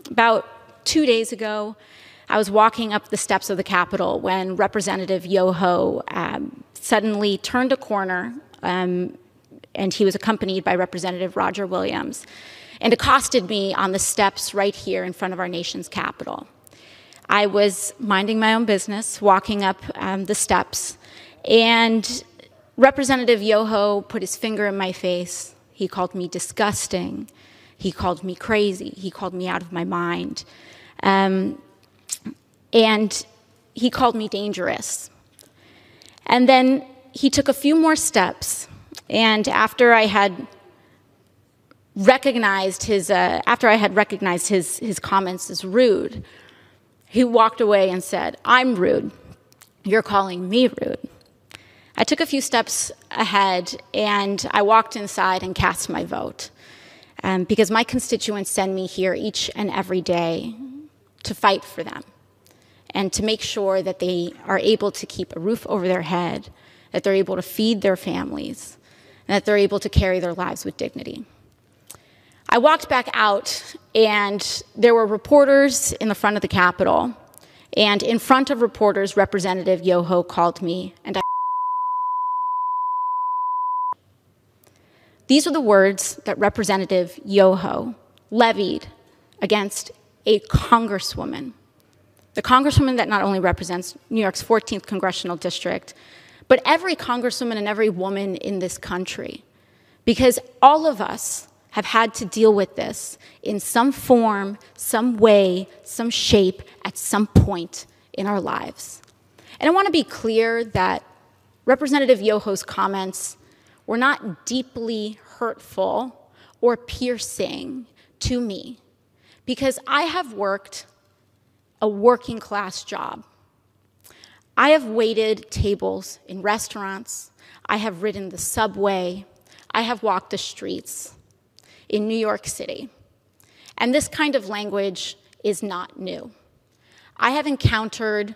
About 2 days ago, I was walking up the steps of the Capitol when Representative Yoho suddenly turned a corner, and he was accompanied by Representative Roger Williams, and accosted me on the steps right here in front of our nation's Capitol. I was minding my own business, walking up the steps, and Representative Yoho put his finger in my face. He called me disgusting. He called me crazy. He called me out of my mind. And he called me dangerous. And then he took a few more steps, and after I had recognized his comments as rude, he walked away and said, "I'm rude. You're calling me rude." I took a few steps ahead, and I walked inside and cast my vote, because my constituents send me here each and every day to fight for them and to make sure that they are able to keep a roof over their head, that they're able to feed their families, and that they're able to carry their lives with dignity. I walked back out, and there were reporters in the front of the Capitol, and in front of reporters, Representative Yoho called me, and these are the words that Representative Yoho levied against a congresswoman, the congresswoman that not only represents New York's 14th congressional district, but every congresswoman and every woman in this country, because all of us have had to deal with this in some form, some way, some shape, at some point in our lives. And I want to be clear that Representative Yoho's comments were not deeply hurtful or piercing to me, because I have worked a working class job. I have waited tables in restaurants. I have ridden the subway. I have walked the streets in New York City. And this kind of language is not new. I have encountered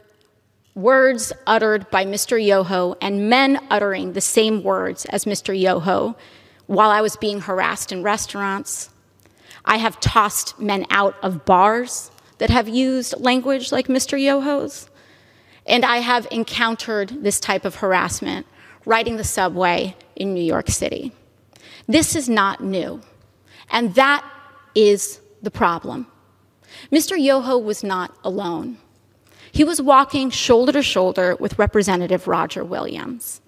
words uttered by Mr. Yoho and men uttering the same words as Mr. Yoho while I was being harassed in restaurants. I have tossed men out of bars that have used language like Mr. Yoho's. And I have encountered this type of harassment riding the subway in New York City. This is not new. And that is the problem. Mr. Yoho was not alone. He was walking shoulder to shoulder with Representative Roger Williams.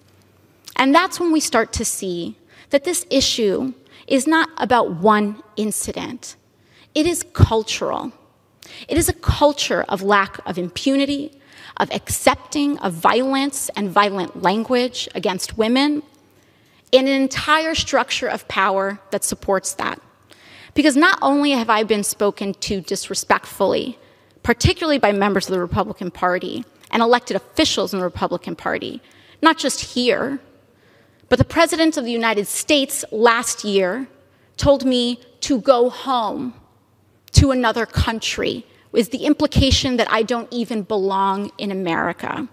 And that's when we start to see that this issue is not about one incident. It is cultural. It is a culture of lack of impunity, of accepting of violence and violent language against women, and an entire structure of power that supports that. Because not only have I been spoken to disrespectfully, particularly by members of the Republican Party and elected officials in the Republican Party, not just here, but the President of the United States last year told me to go home to another country, with the implication that I don't even belong in America.